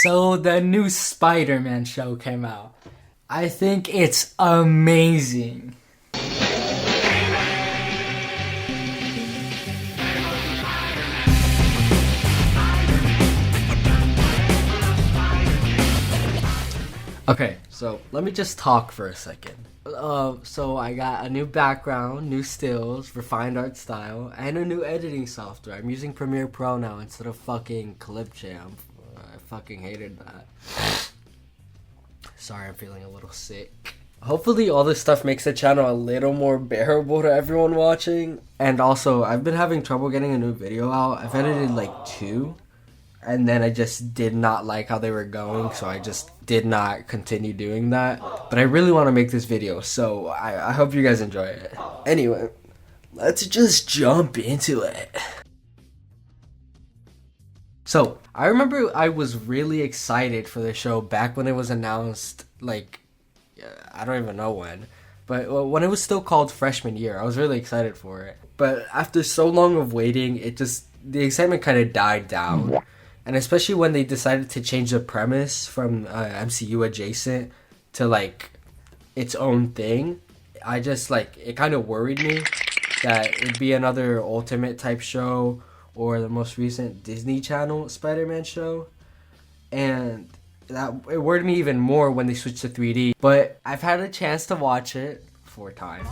So the new Spider-Man show came out. I think it's amazing. Okay, so let me just talk for a second. So I got a new background, new stills, refined art style, and a new editing software. I'm using Premiere Pro now instead of fucking Clipchamp. I fucking hated that. Sorry, I'm feeling a little sick. Hopefully all this stuff makes the channel a little more bearable to everyone watching. And also, I've been having trouble getting a new video out. I've edited like 2. And then I just did not like how they were going, so I just did not continue doing that. But I really want to make this video, so I hope you guys enjoy it. Anyway, let's just jump into it. So, I remember I was really excited for the show back when it was announced, like, I don't even know when. But when it was still called Freshman Year, I was really excited for it. But after so long of waiting, the excitement kind of died down. And especially when they decided to change the premise from MCU adjacent to like its own thing, I just it kind of worried me that it'd be another Ultimate type show or the most recent Disney Channel Spider-Man show. And that it worried me even more when they switched to 3D. But I've had a chance to watch it 4 times.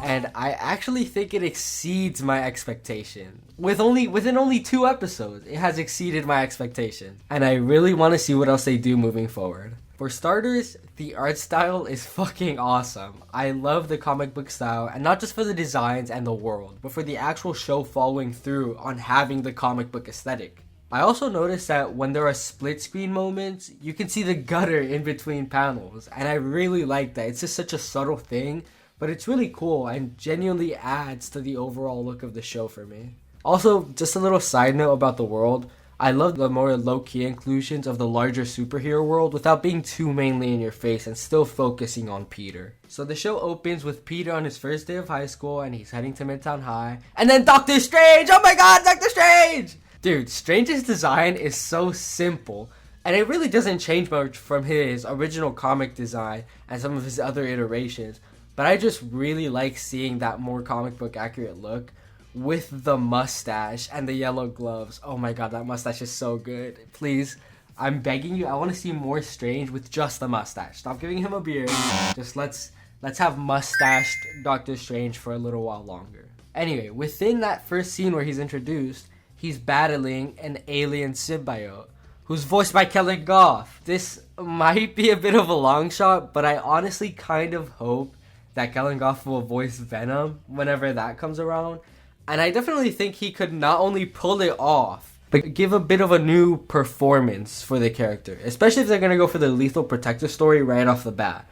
And I actually think it exceeds my expectation. Within only 2 episodes, it has exceeded my expectation. And I really want to see what else they do moving forward. For starters, the art style is fucking awesome. I love the comic book style, and not just for the designs and the world, but for the actual show following through on having the comic book aesthetic. I also noticed that when there are split screen moments, you can see the gutter in between panels, and I really like that. It's just such a subtle thing, but it's really cool and genuinely adds to the overall look of the show for me. Also, just a little side note about the world, I love the more low-key inclusions of the larger superhero world without being too mainly in your face and still focusing on Peter. So the show opens with Peter on his first day of high school and he's heading to Midtown High. And then Doctor Strange! Oh my god, Doctor Strange! Dude, Strange's design is so simple. And it really doesn't change much from his original comic design and some of his other iterations. But I just really like seeing that more comic book accurate look with the mustache and the yellow gloves. Oh my god, that mustache is so good. Please, I'm begging you, I want to see more Strange with just the mustache. Stop giving him a beard. Just let's have mustached Doctor Strange for a little while longer. Anyway, within that first scene where he's introduced, he's battling an alien symbiote who's voiced by Kellen Goff. This might be a bit of a long shot, but I honestly kind of hope that Kellen Goff will voice Venom whenever that comes around. And I definitely think he could not only pull it off, but give a bit of a new performance for the character, especially if they're going to go for the Lethal Protector story right off the bat.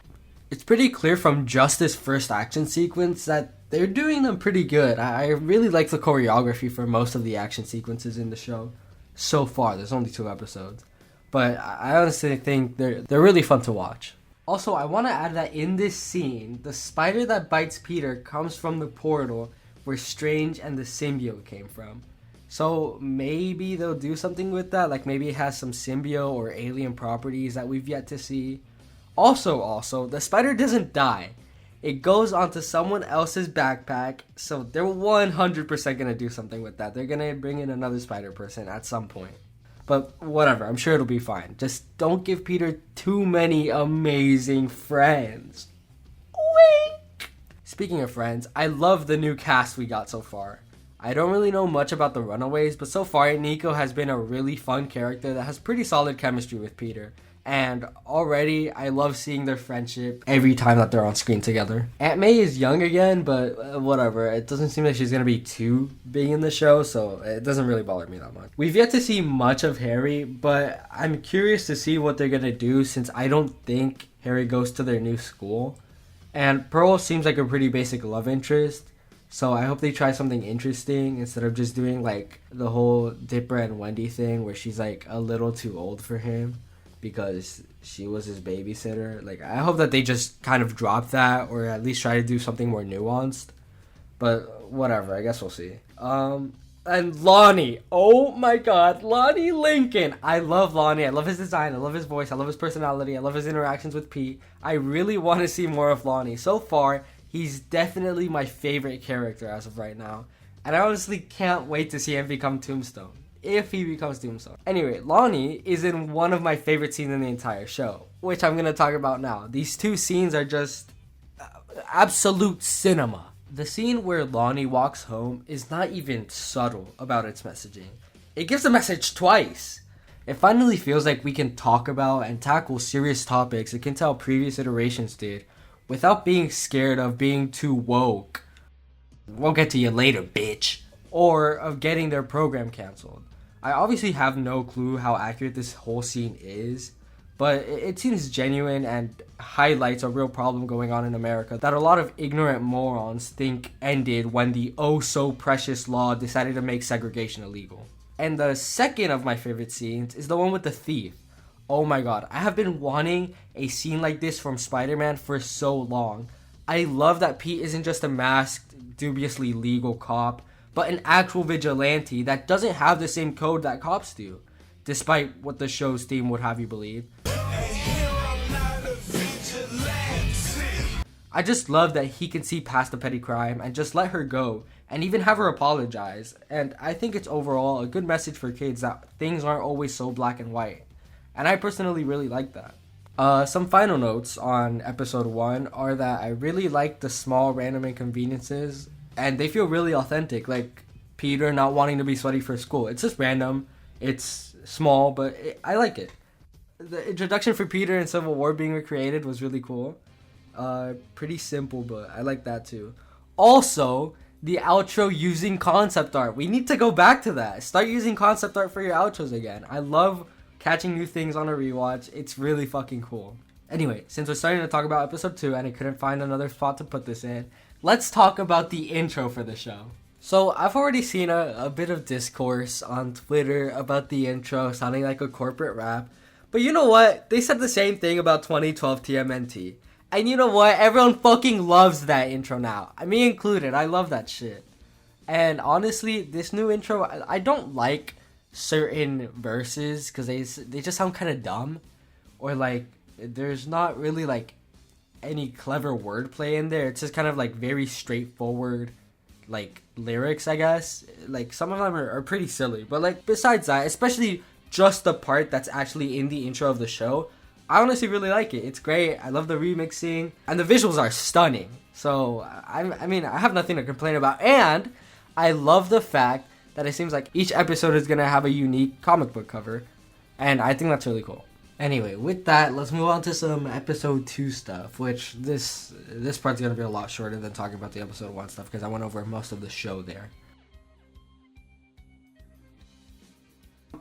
It's pretty clear from just this first action sequence that they're doing them pretty good. I really like the choreography for most of the action sequences in the show. So far, there's only 2 episodes. But I honestly think they're really fun to watch. Also, I want to add that in this scene, the spider that bites Peter comes from the portal where Strange and the symbiote came from. So maybe they'll do something with that, like maybe it has some symbiote or alien properties that we've yet to see. Also, the spider doesn't die. It goes onto someone else's backpack, so they're 100% gonna do something with that. They're gonna bring in another spider person at some point. But whatever, I'm sure it'll be fine. Just don't give Peter too many amazing friends. Wink! Speaking of friends, I love the new cast we got so far. I don't really know much about the Runaways, but so far Nico has been a really fun character that has pretty solid chemistry with Peter. And already, I love seeing their friendship every time that they're on screen together. Aunt May is young again, but whatever. It doesn't seem like she's going to be too big in the show, so it doesn't really bother me that much. We've yet to see much of Harry, but I'm curious to see what they're going to do since I don't think Harry goes to their new school. And Pearl seems like a pretty basic love interest, so I hope they try something interesting instead of just doing like the whole Dipper and Wendy thing where she's like a little too old for him because she was his babysitter. Like, I hope that they just kind of drop that or at least try to do something more nuanced. But whatever, I guess we'll see. And Lonnie. Oh my god, Lonnie Lincoln. I love Lonnie. I love his design. I love his voice. I love his personality. I love his interactions with Pete. I really want to see more of Lonnie. So far, he's definitely my favorite character as of right now. And I honestly can't wait to see him become Tombstone. If he becomes Tombstone. Anyway, Lonnie is in one of my favorite scenes in the entire show, which I'm going to talk about now. These two scenes are just absolute cinema. The scene where Lonnie walks home is not even subtle about its messaging. It gives a message twice. It finally feels like we can talk about and tackle serious topics it can tell previous iterations did without being scared of being too woke. We'll get to you later, bitch. Or of getting their program canceled. I obviously have no clue how accurate this whole scene is, but it seems genuine and highlights a real problem going on in America that a lot of ignorant morons think ended when the oh so precious law decided to make segregation illegal. And the second of my favorite scenes is the one with the thief. Oh my god, I have been wanting a scene like this from Spider-Man for so long. I love that Pete isn't just a masked, dubiously legal cop, but an actual vigilante that doesn't have the same code that cops do, despite what the show's theme would have you believe. I just love that he can see past the petty crime and just let her go and even have her apologize. And I think it's overall a good message for kids that things aren't always so black and white. And I personally really like that. Some final notes on episode 1 are that I really like the small random inconveniences and they feel really authentic, like Peter not wanting to be sweaty for school. It's just random, it's small, but I like it. The introduction for Peter in Civil War being recreated was really cool. Pretty simple, but I like that too. Also, the outro using concept art. We need to go back to that. Start using concept art for your outros again. I love catching new things on a rewatch. It's really fucking cool. Anyway, since we're starting to talk about episode 2 and I couldn't find another spot to put this in, let's talk about the intro for the show. So I've already seen a bit of discourse on Twitter about the intro sounding like a corporate rap. But you know what? They said the same thing about 2012 TMNT. And you know what? Everyone fucking loves that intro now. Me included. I love that shit. And honestly, this new intro, I don't like certain verses because they just sound kind of dumb. Or like, there's not really like any clever wordplay in there. It's just kind of like very straightforward like lyrics, I guess. Like some of them are pretty silly. But like besides that, especially just the part that's actually in the intro of the show, I honestly really like it. It's great. I love the remixing. And the visuals are stunning. So, I mean, I have nothing to complain about. And I love the fact that it seems like each episode is going to have a unique comic book cover. And I think that's really cool. Anyway, with that, let's move on to some episode 2 stuff. Which this part's going to be a lot shorter than talking about the episode 1 stuff. Because I went over most of the show there.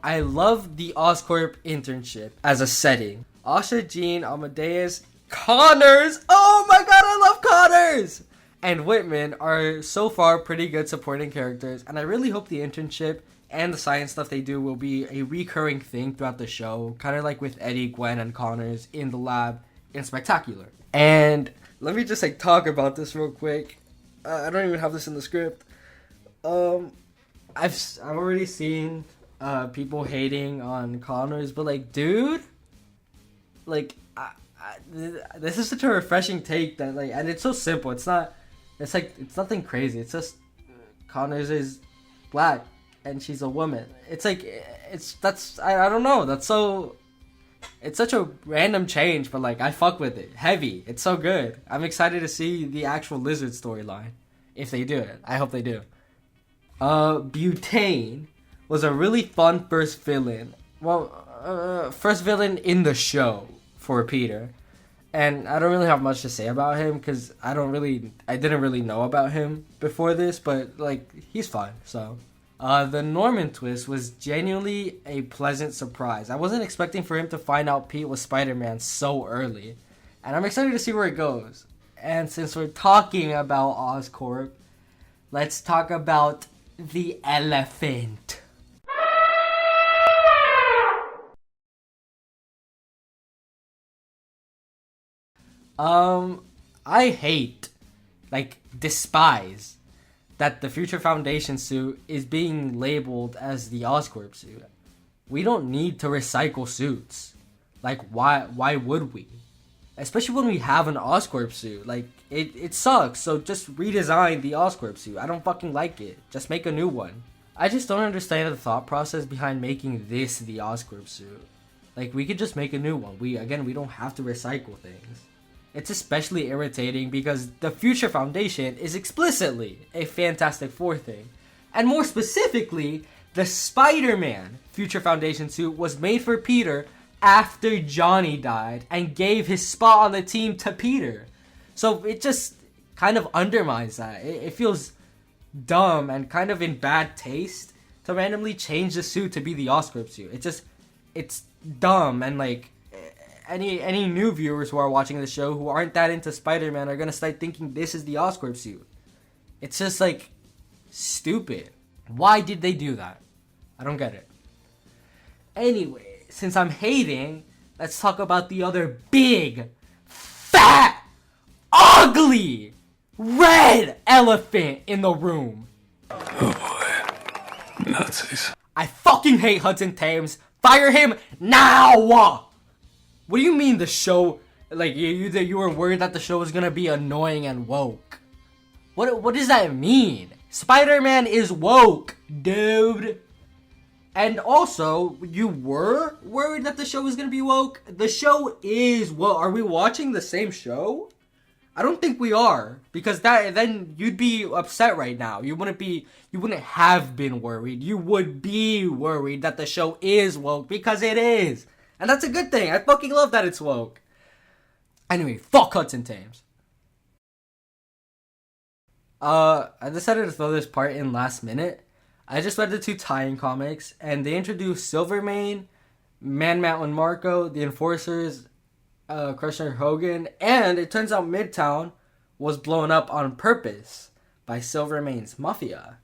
I love the Oscorp internship as a setting. Asha, Jean, Amadeus, Connors! Oh my god, I love Connors! And Whitman are so far pretty good supporting characters, and I really hope the internship and the science stuff they do will be a recurring thing throughout the show, kind of like with Eddie, Gwen, and Connors in the lab in Spectacular. And let me just like talk about this real quick. I don't even have this in the script. I've already seen people hating on Connors, but like, dude, like, this is such a refreshing take that like, and it's so simple. It's nothing crazy. It's just Connors is black and she's a woman. It's like, I don't know. It's such a random change, but like, I fuck with it. Heavy. It's so good. I'm excited to see the actual Lizard storyline if they do it. I hope they do. Butane was a really fun first villain. Well, first villain in the show for Peter. And I don't really have much to say about him because I didn't really know about him before this, but like, he's fun, so. The Norman twist was genuinely a pleasant surprise. I wasn't expecting for him to find out Pete was Spider-Man so early. And I'm excited to see where it goes. And since we're talking about Oscorp, let's talk about the elephant. I hate, like, despise that the Future Foundation suit is being labeled as the Oscorp suit. We don't need to recycle suits. Like, why would we? Especially when we have an Oscorp suit. Like, it sucks, so just redesign the Oscorp suit. I don't fucking like it. Just make a new one. I just don't understand the thought process behind making this the Oscorp suit. Like, we could just make a new one. We don't have to recycle things. It's especially irritating because the Future Foundation is explicitly a Fantastic Four thing. And more specifically, the Spider-Man Future Foundation suit was made for Peter after Johnny died and gave his spot on the team to Peter. So it just kind of undermines that. It feels dumb and kind of in bad taste to randomly change the suit to be the Oscorp suit. It's dumb, and like any new viewers who are watching the show who aren't that into Spider-Man are gonna start thinking this is the Oscorp suit. It's just like stupid. Why did they do that? I don't get it. Anyway, since I'm hating, let's talk about the other big, fat, ugly, red elephant in the room. Oh boy. Nazis. I fucking hate Hudson Thames. Fire him now! What do you mean the show, like, you were worried that the show was gonna be annoying and woke? What does that mean? Spider-Man is woke, dude. And also, you were worried that the show was gonna be woke? The show is woke. Are we watching the same show? I don't think we are, because then you'd be upset right now. You wouldn't have been worried. You would be worried that the show is woke, because it is. And that's a good thing. I fucking love that it's woke. Anyway, fuck Hudson Thames. I decided to throw this part in last minute. I just read the 2 tie-in comics, and they introduced Silvermane, Man Mountain Marco, the Enforcers, Crusher Hogan, and it turns out Midtown was blown up on purpose by Silvermane's Mafia.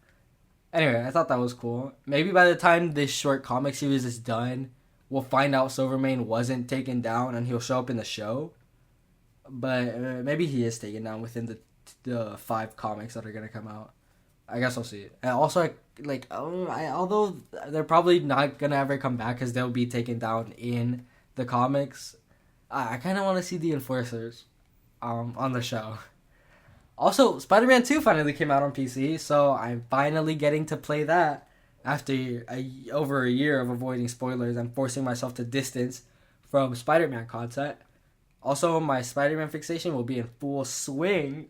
Anyway, I thought that was cool. Maybe by the time this short comic series is done, we'll find out Silvermane wasn't taken down and he'll show up in the show. But maybe he is taken down within the 5 comics that are going to come out. I guess I'll see. And also, although they're probably not going to ever come back because they'll be taken down in the comics, I kind of want to see the Enforcers on the show. Also, Spider-Man 2 finally came out on PC, so I'm finally getting to play that after over a year of avoiding spoilers and forcing myself to distance from Spider-Man content. Also, my Spider-Man fixation will be in full swing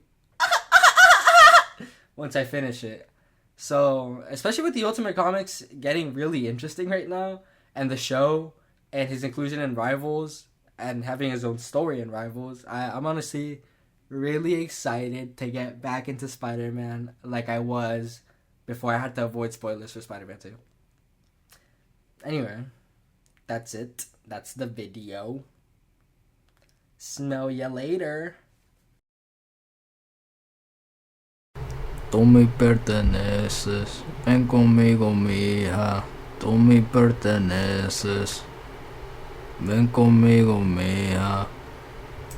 once I finish it. So, especially with the Ultimate Comics getting really interesting right now, and the show, and his inclusion in Rivals, and having his own story in Rivals, I'm honestly really excited to get back into Spider-Man like I was before I had to avoid spoilers for Spider-Man 2. Anyway, that's it. That's the video. Smell ya later. Tú me perteneces. Ven conmigo, mi hija. Tú me perteneces. Ven conmigo, mi hija.